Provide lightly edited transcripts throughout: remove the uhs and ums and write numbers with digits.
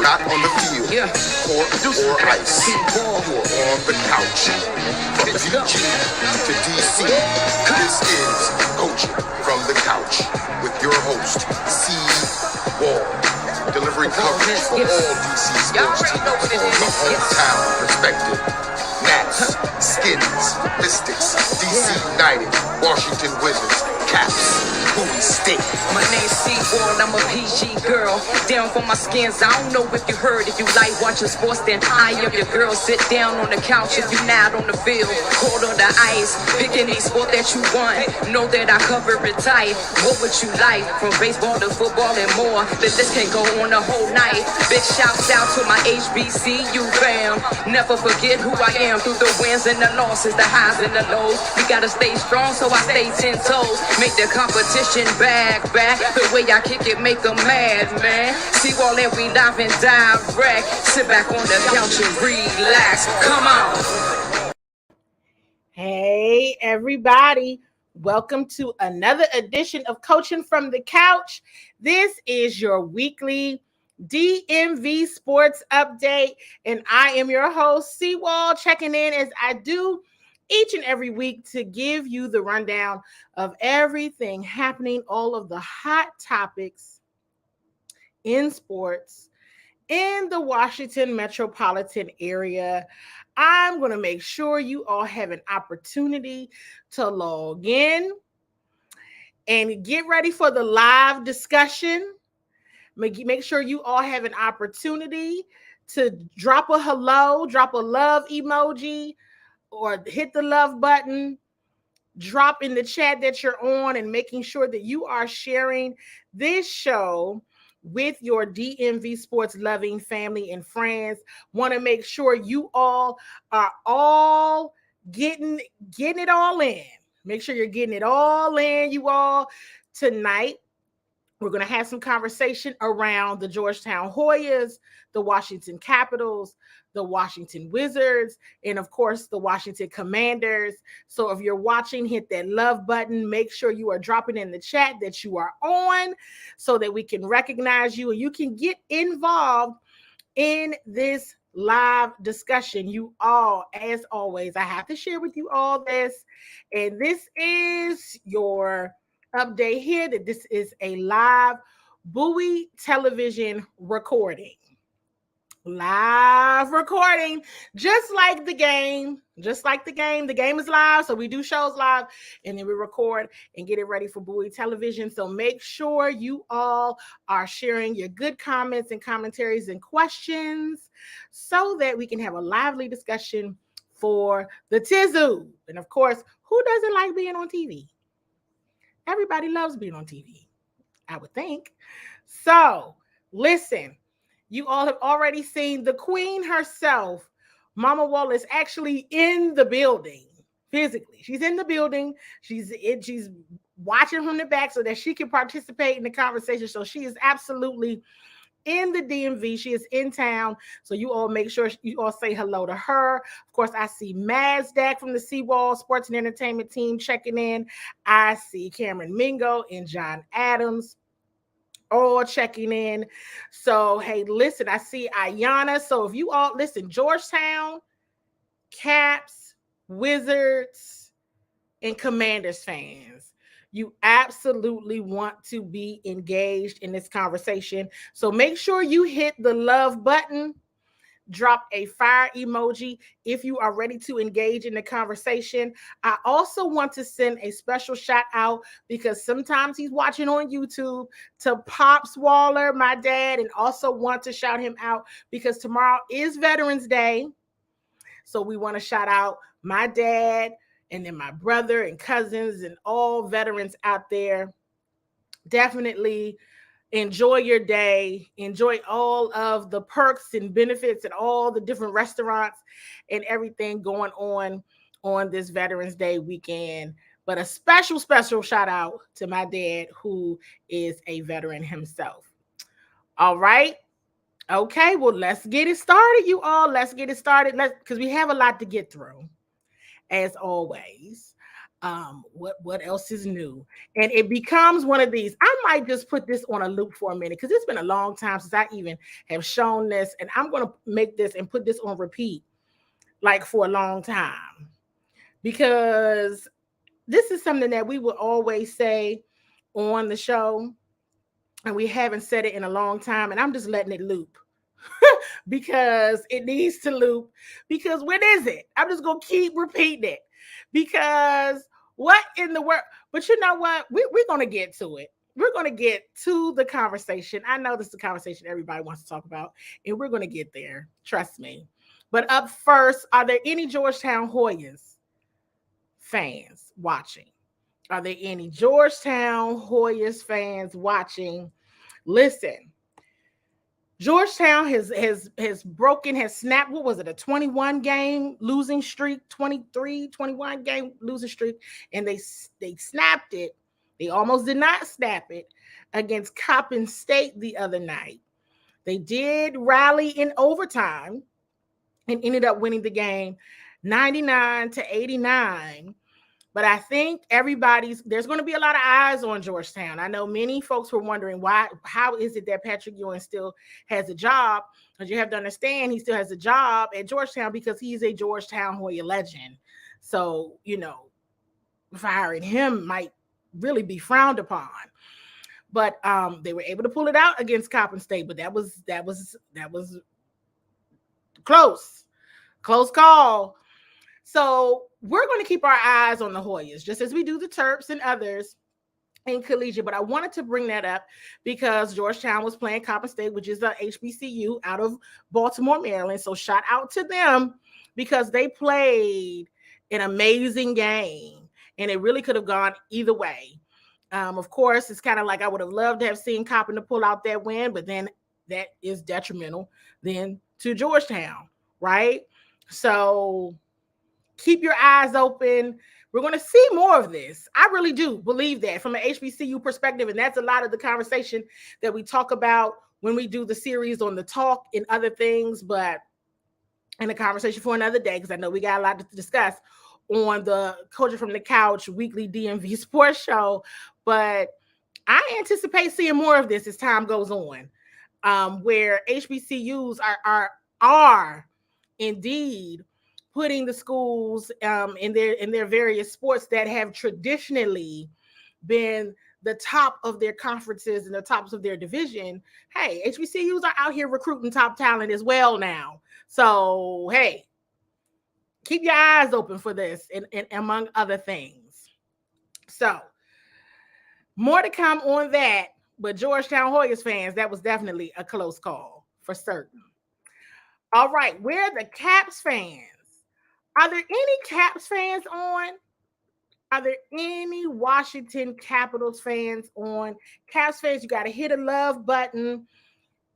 not on the field, court or ice. You're on the couch. From DG to DC, this is Coaching from the Couch with your host, C. Wall, delivering coverage for all DC sports teams from the hometown perspective. Nats, Skins, Mystics, DC United, Washington Wizards, Caps, Bowie State. My name's C-Wall, I'm a PG girl. Down for my skins, I don't know if you heard. If you like watching sports, then I am your girl. Sit down on the couch if you not on the field. Cold on the ice, picking any sport that you want. Know that I cover it tight. What would you like? From baseball to football and more. The list can go on the whole night. Big shouts out to my HBCU fam. Never forget who I am through the wins and the losses, the highs and the lows. We gotta stay strong, so I stay 10 toes. Make the competition back. The way I kick it, make them mad, man. See all that we live and direct. Sit back on the couch and relax. Come on. Hey, everybody. Welcome to another edition of Coaching from the Couch. This is your weekly DMV Sports Update, and I am your host, C-Wall, checking in as I do each and every week to give you the rundown of everything happening, all of the hot topics in sports in the Washington metropolitan area. I'm going to make sure you all have an opportunity to log in and get ready for the live discussion. Make sure you all have an opportunity to drop a hello, drop a love emoji, or hit the love button, drop in the chat that you're on, and making sure that you are sharing this show with your DMV sports loving family and friends. Want to make sure you all are all getting it all in. Make sure you're getting it all in, you all. Tonight, we're going to have some conversation around the Georgetown Hoyas, the Washington Capitals, the Washington Wizards, and of course, the Washington Commanders. So if you're watching, hit that love button. Make sure you are dropping in the chat that you are on so that we can recognize you and you can get involved in this live discussion. You all, as always, I have to share with you all this. And this is your update here that this is a live Bowie television recording. Live recording, just like the game. The game is live, so we do shows live, and then we record and get it ready for Bowie television. So make sure you all are sharing your good comments and commentaries and questions so that we can have a lively discussion for the Tizoo. And of course, who doesn't like being on TV? Everybody loves being on TV, I would think. So listen, you all have already seen the queen herself, Mama Wallace, actually in the building physically. She's in the building. She's watching from the back so that she can participate in the conversation. So she is absolutely in the DMV. She is in town. So you all make sure you all say hello to her. Of course, I see Mazdak from the C-Wall Sports and Entertainment team checking in. I see Cameron Mingo and John Adams all checking in. So, hey, listen, I see Ayana. So if you all listen, Georgetown, Caps, Wizards, and Commanders fans, you absolutely want to be engaged in this conversation. So make sure you hit the love button, drop a fire emoji if you are ready to engage in the conversation. I also want to send a special shout out because sometimes he's watching on YouTube to Pops Waller, my dad, and also want to shout him out because tomorrow is Veterans Day. So we want to shout out my dad and then my brother and cousins and all veterans out there. Definitely enjoy your day. Enjoy all of the perks and benefits and all the different restaurants and everything going on this Veterans Day weekend. But a special shout out to my dad, who is a veteran himself. All right. Okay, well, let's get it started, you all. Let's get it started because we have a lot to get through, as always. What else is new? And it becomes one of these. I might just put this on a loop for a minute because it's been a long time since I even have shown this, and I'm going to make this and put this on repeat like for a long time, because this is something that we will always say on the show, and we haven't said it in a long time, and I'm just letting it loop because it needs to loop. Because when is it? I'm just gonna keep repeating it because what in the world? But you know what? We're gonna get to it. We're gonna get to the conversation. I know this is a conversation everybody wants to talk about, and we're gonna get there. Trust me. But up first, are there any Georgetown Hoyas fans watching? Are there any Georgetown Hoyas fans watching? Listen, Georgetown has snapped, what was it, a 21 game losing streak, 21 game losing streak, and they snapped it. They almost did not snap it against Coppin State the other night. They did rally in overtime and ended up winning the game 99-89. But I think there's going to be a lot of eyes on Georgetown. I know many folks were wondering how is it that Patrick Ewing still has a job? Because you have to understand he still has a job at Georgetown because he's a Georgetown Hoya legend. So, firing him might really be frowned upon. But they were able to pull it out against Coppin State, but that was close call. So we're going to keep our eyes on the Hoyas, just as we do the Terps and others in collegiate. But I wanted to bring that up because Georgetown was playing Coppin State, which is a HBCU out of Baltimore, Maryland. So shout out to them because they played an amazing game, and it really could have gone either way. Of course, it's kind of like I would have loved to have seen Coppin to pull out that win, but then that is detrimental then to Georgetown, right? So keep your eyes open. We're going to see more of this. I really do believe that from an HBCU perspective, and that's a lot of the conversation that we talk about when we do the series on the talk and other things, but in a conversation for another day, because I know we got a lot to discuss on the Coaching from the Couch weekly DMV sports show. But I anticipate seeing more of this as time goes on, where HBCUs are indeed putting the schools in their various sports that have traditionally been the top of their conferences and the tops of their division. Hey, HBCUs are out here recruiting top talent as well now. So, hey, keep your eyes open for this and among other things. So, more to come on that. But Georgetown Hoyas fans, that was definitely a close call for certain. All right, where are the Caps fans? Are there any Caps fans on? Are there any Washington Capitals fans on? Caps fans, you got to hit a love button.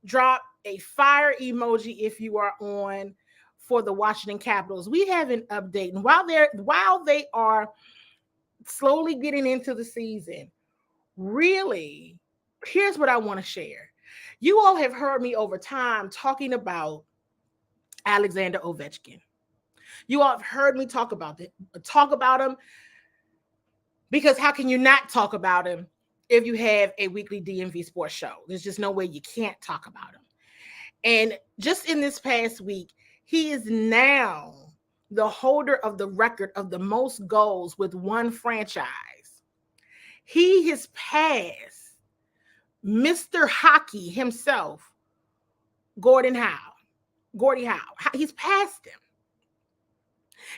Drop a fire emoji if you are on for the Washington Capitals. We have an update. And while they are slowly getting into the season, really, here's what I want to share. You all have heard me over time talking about Alexander Ovechkin. You all have heard me talk about him, because how can you not talk about him if you have a weekly DMV sports show? There's just no way you can't talk about him. And just in this past week, he is now the holder of the record of the most goals with one franchise. He has passed Mr. Hockey himself, Gordie Howe. He's passed him.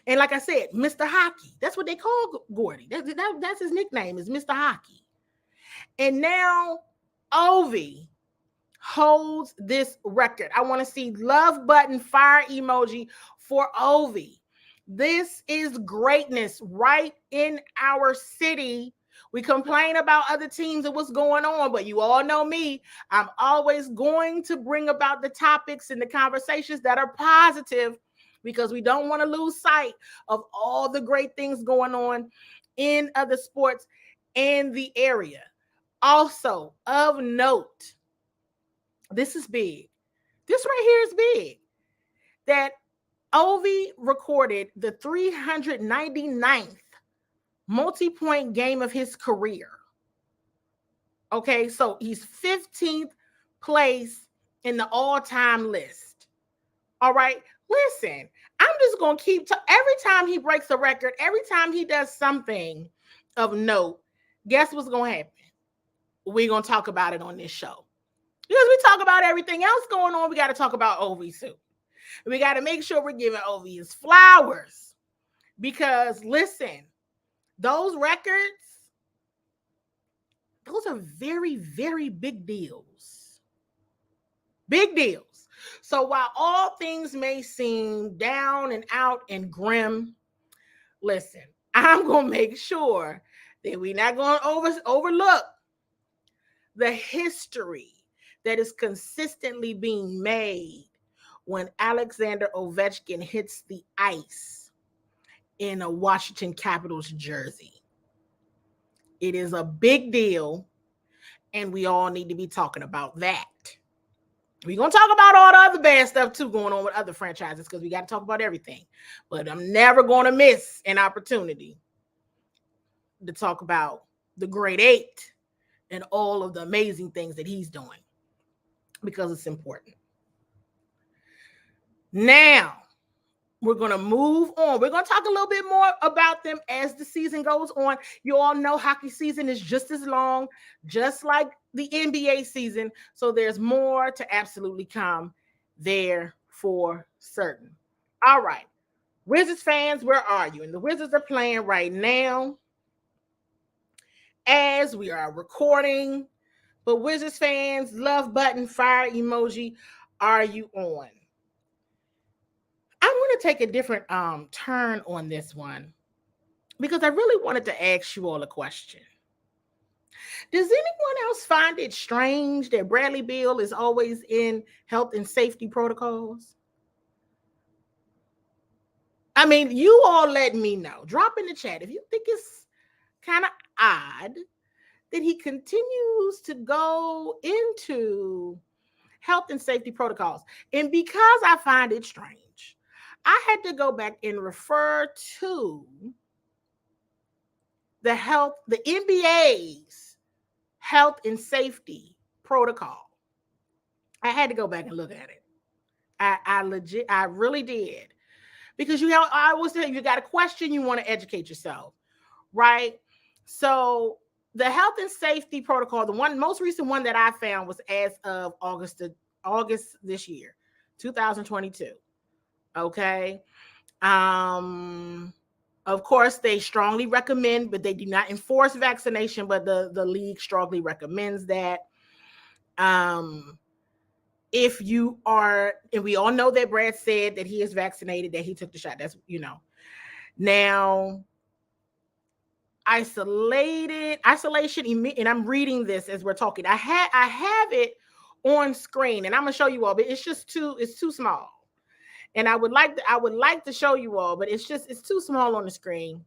And like I said, Mr. Hockey, that's what they call Gordie. That's his nickname, is Mr. Hockey. And now Ovi holds this record. I want to see love button, fire emoji for Ovi. This is greatness right in our city. We complain about other teams and what's going on, but you all know me. I'm always going to bring about the topics and the conversations that are positive, because we don't want to lose sight of all the great things going on in other sports in the area. Also, of note, this is big. This right here is big. That Ovi recorded the 399th multi-point game of his career. Okay, so he's 15th place in the all-time list. All right, listen, I'm just going to keep, every time he breaks a record, every time he does something of note, guess what's going to happen? We're going to talk about it on this show. Because we talk about everything else going on, we got to talk about Ovi too. We got to make sure we're giving Ovi his flowers. Because listen, those records, those are very, very big deals. Big deals. So while all things may seem down and out and grim, listen, I'm going to make sure that we're not going to overlook the history that is consistently being made when Alexander Ovechkin hits the ice in a Washington Capitals jersey. It is a big deal, and we all need to be talking about that. We're going to talk about all the other bad stuff too going on with other franchises because we got to talk about everything. But I'm never going to miss an opportunity to talk about the Great Eight and all of the amazing things that he's doing because it's important. Now, we're going to move on. We're going to talk a little bit more about them as the season goes on. You all know hockey season is just as long, just like the NBA season. So there's more to absolutely come there for certain. All right. Wizards fans, where are you? And the Wizards are playing right now as we are recording. But Wizards fans, love button, fire emoji, are you on? I want to take a different turn on this one because I really wanted to ask you all a question. Does anyone else find it strange that Bradley Beal is always in health and safety protocols? I mean, you all let me know. Drop in the chat if you think it's kind of odd that he continues to go into health and safety protocols. And because I find it strange, I had to go back and refer to the NBA's health and safety protocol. I had to go back and look at it. I really did. Because I always tell you got a question, you want to educate yourself, right? So the health and safety protocol, the most recent one that I found was as of August this year, 2022. Okay. Of course, they strongly recommend, but they do not enforce vaccination, but the league strongly recommends that. If you are, and we all know that Brad said that he is vaccinated, that he took the shot. That's, Now, isolation, and I'm reading this as we're talking. I have it on screen, and I'm gonna show you all, but it's too small. And I would like to show you all, but it's too small on the screen.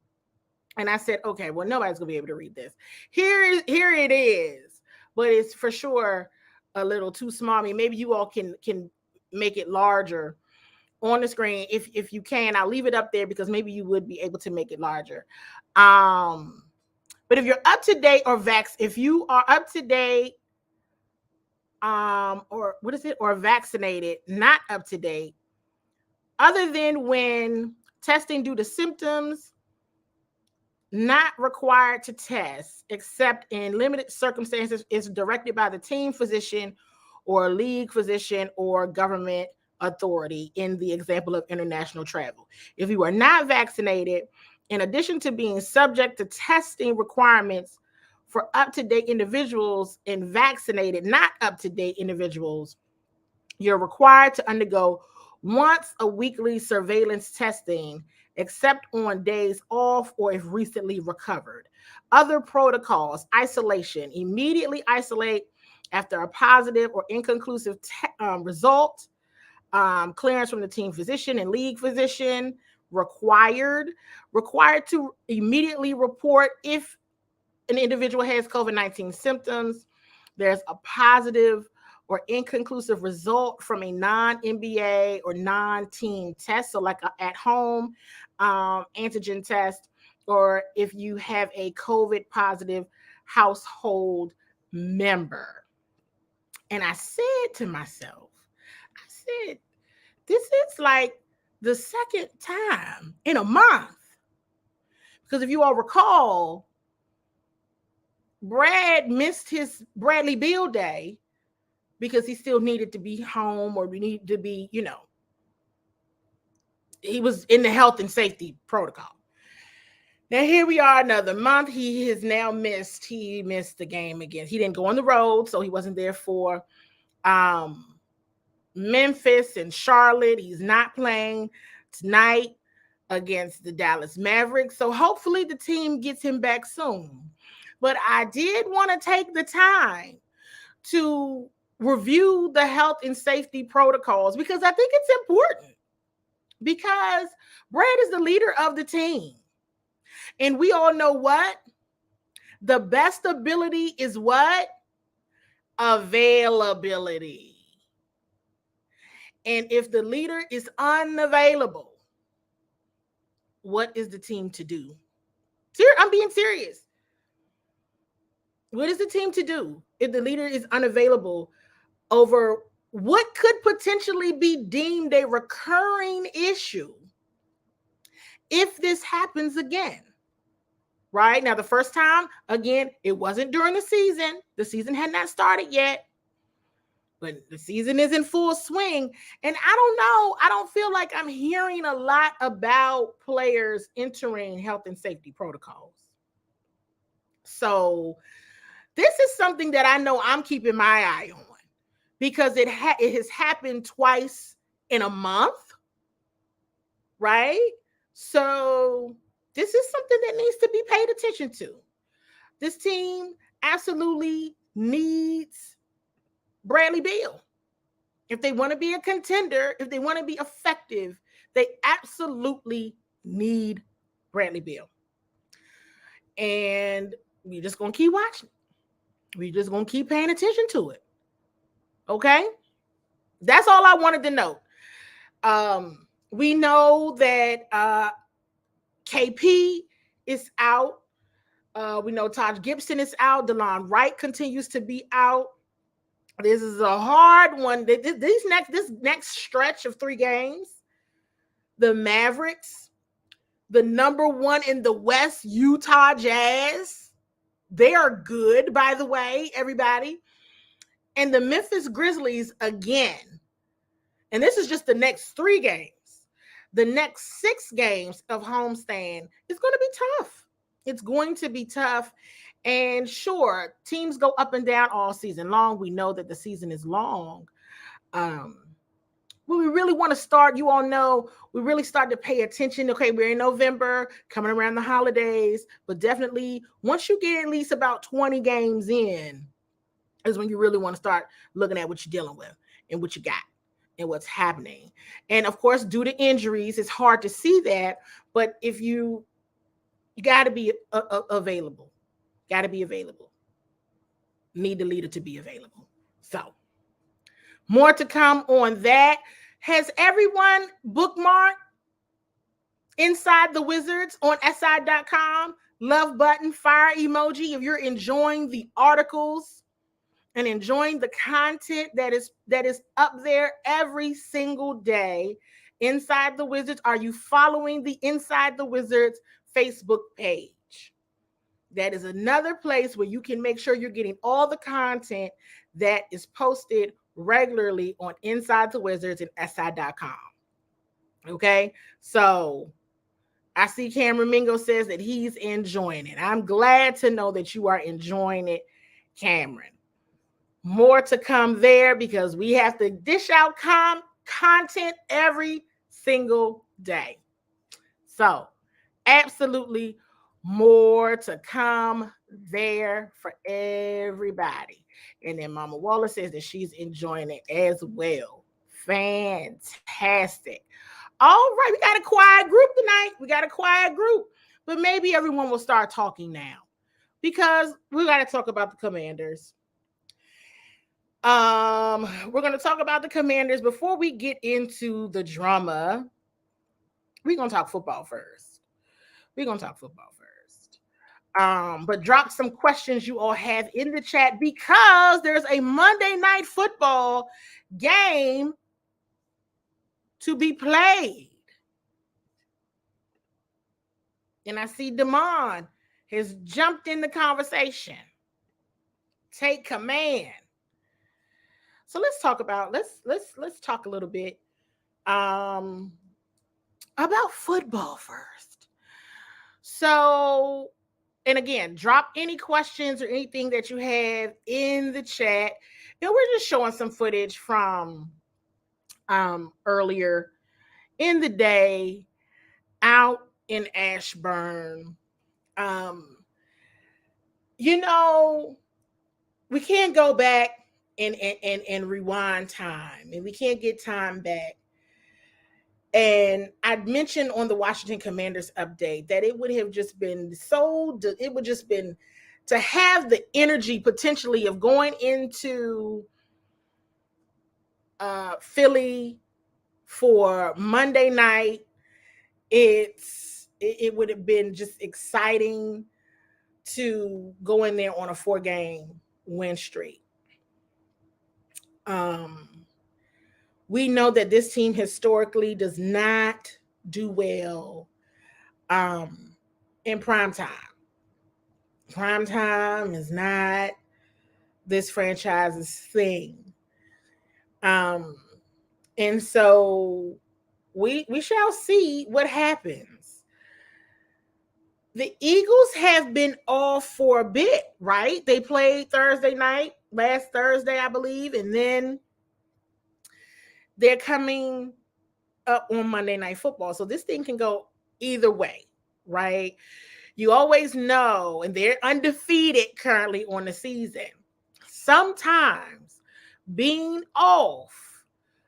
And I said, okay, well, nobody's gonna be able to read this. Here it is, but it's for sure a little too small. I mean, maybe you all can make it larger on the screen if you can. I'll leave it up there because maybe you would be able to make it larger. But if you're up to date if you are up to date, or vaccinated, not up to date, other than when testing due to symptoms, not required to test except in limited circumstances, is directed by the team physician or league physician or government authority in the example of international travel. If you are not vaccinated, in addition to being subject to testing requirements for up-to-date individuals and vaccinated, not up-to-date individuals, you're required to undergo once a weekly surveillance testing, except on days off or if recently recovered. Other protocols: isolation. Immediately isolate after a positive or inconclusive result. Clearance from the team physician and league physician. Required to immediately report if an individual has COVID-19 symptoms. There's a positive or inconclusive result from a non-NBA or non-team test, so like an at-home antigen test, or if you have a COVID positive household member. And I said to myself, I said, this is like the second time in a month. Because if you all recall, Brad missed his Bradley Beal day because he still needed to be home, or we need to be, he was in the health and safety protocol. Now here we are another month. He missed the game again. He didn't go on the road, so he wasn't there for Memphis and Charlotte. He's not playing tonight against the Dallas Mavericks. So hopefully the team gets him back soon. But I did want to take the time to review the health and safety protocols because I think it's important. Because Brad is the leader of the team. And we all know what? The best ability is what? Availability. And if the leader is unavailable, what is the team to do? I'm being serious. What is the team to do if the leader is unavailable over what could potentially be deemed a recurring issue if this happens again? Right? Now, the first time, again, it wasn't during the season. The season had not started yet. But the season is in full swing. And I don't know. I don't feel like I'm hearing a lot about players entering health and safety protocols. So this is something that I know I'm keeping my eye on because it has happened twice in a month. Right? So this is something that needs to be paid attention to. This team absolutely needs Bradley Beal. If they want to be a contender, if they want to be effective, they absolutely need Bradley Beal. And we're just going to keep watching. We're just going to keep paying attention to it. Okay? That's all I wanted to know. We know that KP is out. We know Taj Gibson is out. DeLon Wright continues to be out. This is a hard one. This next stretch of 3 games, the Mavericks, the number 1 in the West, Utah Jazz. They are good, by the way, everybody. And the Memphis Grizzlies again. And this is just the next 3 games. The next 6 games of homestand is going to be tough. It's going to be tough. And sure, teams go up and down all season long. We know that the season is long. When we really want to start, you all know, we really start to pay attention. Okay, we're in November, coming around the holidays. But definitely, once you get at least about 20 games in, is when you really want to start looking at what you're dealing with and what you got and what's happening. And of course, due to injuries, it's hard to see that. But if you got to be available. Got to be available. Need the leader to be available. So, more to come on that. Has everyone bookmarked Inside the Wizards on SI.com? Love button, fire emoji if you're enjoying the articles and enjoying the content that is up there every single day. Inside the Wizards. Are you following the Inside the Wizards Facebook page? That is another place where you can make sure you're getting all the content that is posted regularly on Inside the Wizards and SI.com. Okay, so I see Cameron Mingo says that he's enjoying it. I'm glad to know that you are enjoying it, Cameron. More to come there because we have to dish out content every single day. So, absolutely more to come there for everybody. And then Mama Waller says that she's enjoying it as well. Fantastic. All right, we got a quiet group tonight. But maybe everyone will start talking now because we got to talk about the Commanders. We're going to talk about the Commanders. Before we get into the drama, we're going to talk football first. We're gonna talk football first. But drop some questions you all have in the chat because there's a Monday Night Football game to be played. And I see Damon has jumped in the conversation. Take command. So let's talk about let's talk a little bit about football first. So, and again, drop any questions or anything that you have in the chat. And we're just showing some footage from earlier in the day out in Ashburn. You know, we can't go back and rewind time, and we can't get time back. And I mentioned on the Washington Commanders update that it would have just been it would just been to have the energy potentially of going into Philly for Monday night. It would have been just exciting to go in there on a 4-game win streak. We know that this team historically does not do well in prime time. Prime time is not this franchise's thing. And so we shall see what happens. The Eagles have been off for a bit, right? They played Thursday night, last Thursday, I believe, and then they're coming up on Monday Night Football. So this thing can go either way, right? You always know, and they're undefeated currently on the season. Sometimes being off,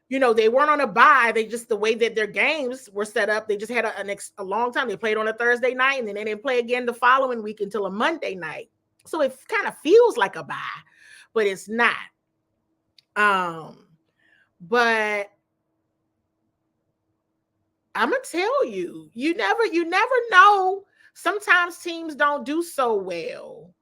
you know, they weren't on a bye. They just, the way that their games were set up, they just had a long time. They played on a Thursday night, and then they didn't play again the following week until a Monday night. So it kind of feels like a bye, but it's not. But I'm gonna tell you, you never know. Sometimes teams don't do so well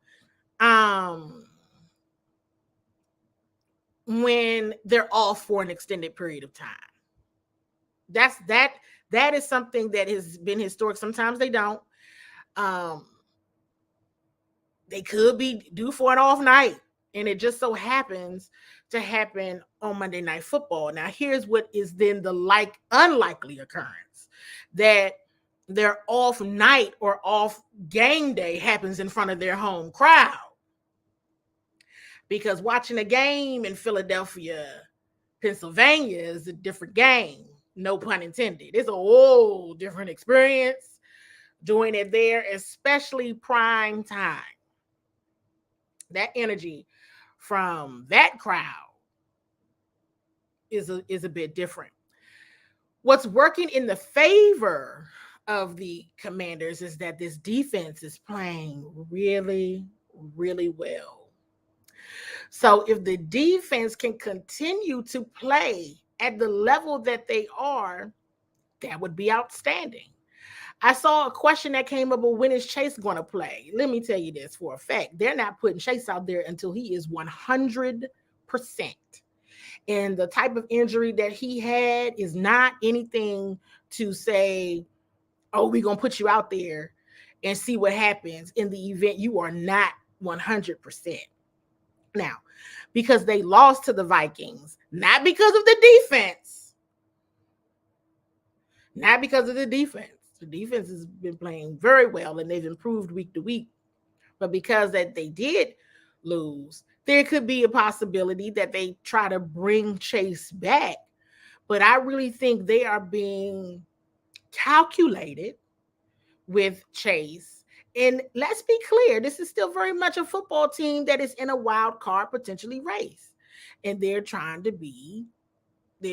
when they're off for an extended period of time. That is something that has been historic. Sometimes they don't. They could be due for an off night, and it just so happens to happen on Monday Night Football. Now, here's what is then the unlikely occurrence: that their off night or off game day happens in front of their home crowd. Because watching a game in Philadelphia, Pennsylvania is a different game. No pun intended. It's a whole different experience doing it there, especially prime time. That energy from that crowd is a bit different. What's working in the favor of the Commanders is that this defense is playing really, really well. So if the defense can continue to play at the level that they are, that would be outstanding. I saw a question that came up, well, when is Chase going to play? Let me tell you this for a fact. They're not putting Chase out there until he is 100%. And the type of injury that he had is not anything to say, oh, we're going to put you out there and see what happens in the event you are not 100%. Now, because they lost to the Vikings, not because of the defense. Not because of the defense. The defense has been playing very well, and they've improved week to week. But because that they did lose, there could be a possibility that they try to bring Chase back. But I really think they are being calculated with Chase. And let's be clear, this is still very much a football team that is in a wild card, potentially race. And they're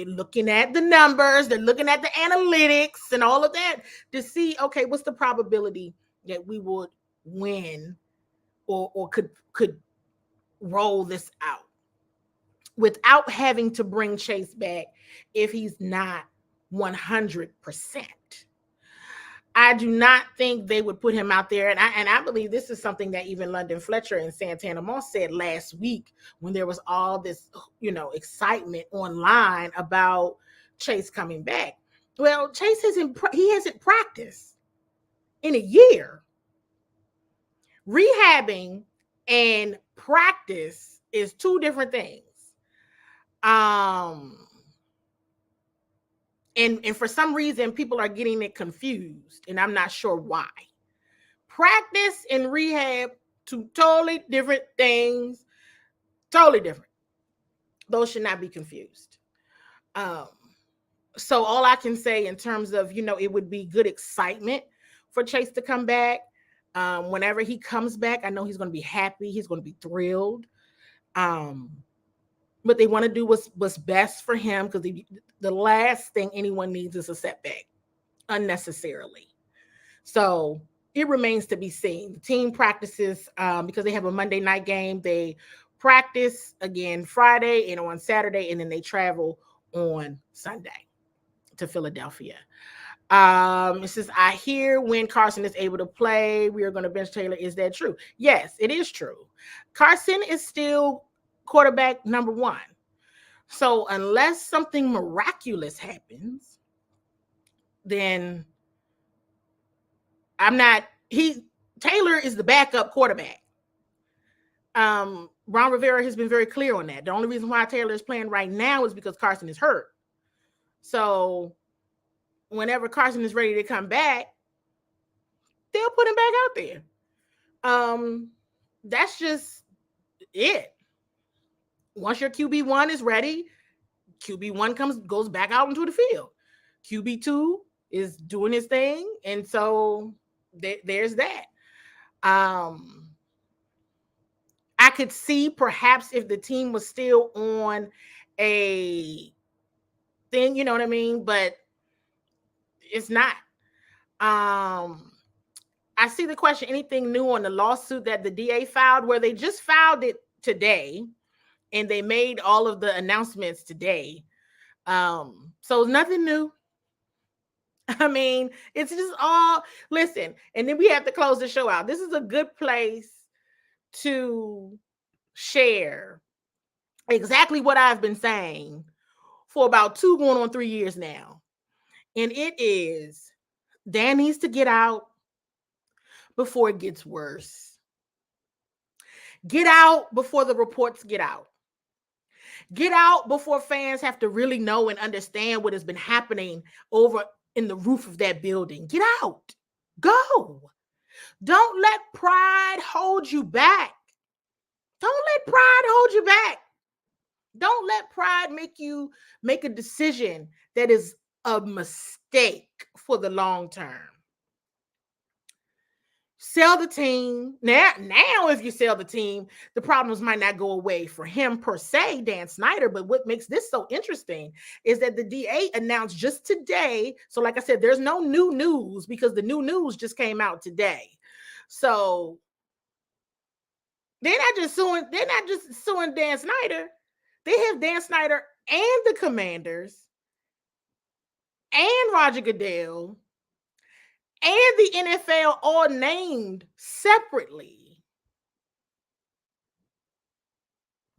looking at the numbers, they're looking at the analytics and all of that to see, okay, what's the probability that we would win or could roll this out without having to bring Chase back if he's not 100%. I do not think they would put him out there. And I believe this is something that even London Fletcher and Santana Moss said last week when there was all this, excitement online about Chase coming back. Well, Chase hasn't practiced in a year. Rehabbing and practice is two different things. And for some reason, people are getting it confused, and I'm not sure why. Practice and rehab, two totally different things. Totally different. Those should not be confused. So all I can say in terms of, it would be good excitement for Chase to come back. Whenever he comes back, I know he's going to be happy. He's going to be thrilled. But they want to do what's best for him, because the last thing anyone needs is a setback unnecessarily. So it remains to be seen. The team practices because they have a Monday night game. They practice again Friday and on Saturday, and then they travel on Sunday to Philadelphia. It says, I hear when Carson is able to play, we are going to bench Taylor. Is that true? Yes, it is true. Carson is still quarterback number one. So unless something miraculous happens, then Taylor is the backup quarterback. Ron Rivera has been very clear on that. The only reason why Taylor is playing right now is because Carson is hurt. So whenever Carson is ready to come back, they'll put him back out there. That's just it. Once your QB1 is ready, QB1 goes back out into the field. QB2 is doing his thing, and so there's that. I could see perhaps if the team was still on a thing, you know what I mean? But it's not. I see the question, anything new on the lawsuit that the DA filed, where they just filed it today and they made all of the announcements today. So nothing new. I mean, it's just all, listen, and then we have to close the show out. This is a good place to share exactly what I've been saying for about 2 going on 3 years now. And it is, Dan needs to get out before it gets worse. Get out before the reports get out. Get out before fans have to really know and understand what has been happening over in the roof of that building. Get out. Go. Don't let pride hold you back. Don't let pride hold you back. Don't let pride make you make a decision that is a mistake for the long term. Sell the team. Now, if you sell the team, the problems might not go away for him per se, Dan Snyder. But what makes this so interesting is that the DA announced just today. So like I said, there's no new news because the new news just came out today. So they're not just suing Dan Snyder. They have Dan Snyder and the Commanders and Roger Goodell and the NFL all named separately.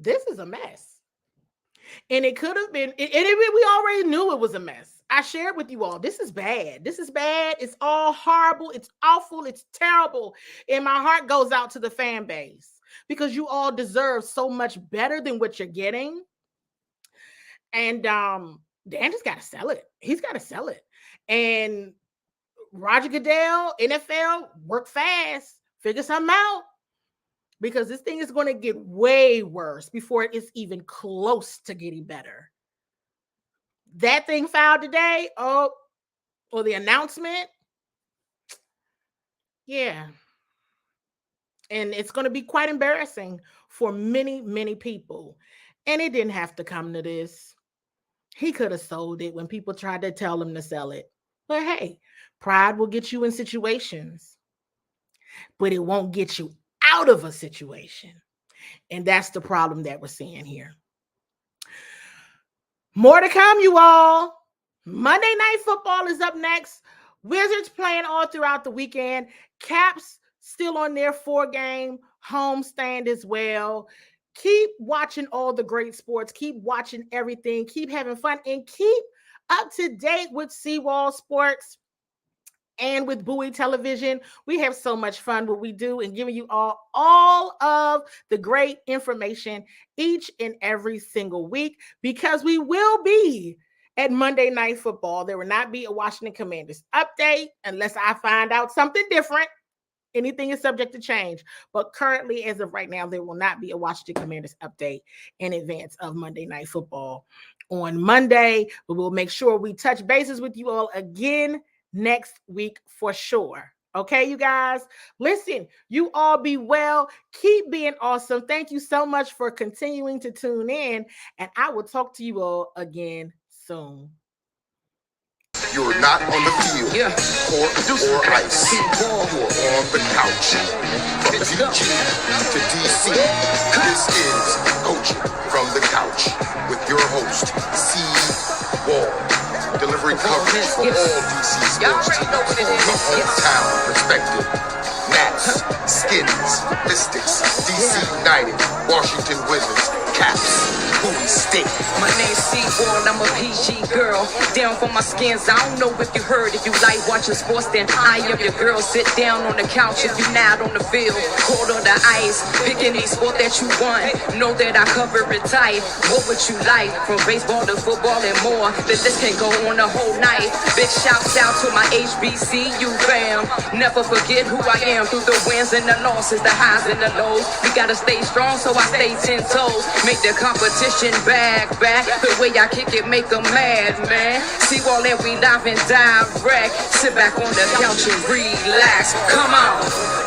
This is a mess. And it could have been, we already knew it was a mess. I shared with you all, this is bad. This is bad. It's all horrible. It's awful. It's terrible. And my heart goes out to the fan base because you all deserve so much better than what you're getting. And Dan just got to sell it. He's got to sell it. And Roger Goodell, NFL, work fast, figure something out, because this thing is going to get way worse before it is even close to getting better. That thing filed today, or the announcement, yeah. And it's going to be quite embarrassing for many, many people. And it didn't have to come to this. He could have sold it when people tried to tell him to sell it. But hey, pride will get you in situations, but it won't get you out of a situation. And that's the problem that we're seeing here. More to come, you all. Monday Night Football is up next. Wizards playing all throughout the weekend. Caps still on their 4-game homestand as well. Keep watching all the great sports. Keep watching everything. Keep having fun and keep up to date with Seawall Sports and with Bowie Television. We have so much fun what we do and giving you all of the great information each and every single week, because we will be at Monday Night Football. There will not be a Washington Commanders update unless I find out something different. Anything is subject to change. But currently, as of right now, there will not be a Washington Commanders update in advance of Monday Night Football on Monday. But we'll make sure we touch bases with you all again next week for sure. Okay, you guys? Listen, you all be well. Keep being awesome. Thank you so much for continuing to tune in. And I will talk to you all again soon. You're not on the field, court, or ice. You're on the couch. From DG to DC, this is Coaching from the Couch with your host, C. Wall. Delivering coverage for all DC sports teams from the hometown perspective. Nats, Skins, Mystics, DC United, Washington Wizards, Caps, Bowie State. My name's C-Wall, I'm a PG girl. Down for my skins, I don't know if you heard. If you like watching sports, then I am your girl. Sit down on the couch if you not on the field. Cold on the ice, pick any sport that you want. Know that I cover it tight. What would you like? From baseball to football and more. The list can go on the whole night. Big shouts out to my HBCU fam. Never forget who I am through the wins and the losses, the highs and the lows. We gotta stay strong, so I stay 10 toes. Make the competition back. The way I kick it, make them mad, man. See all that we live and direct. Sit back on the couch and relax. Come on.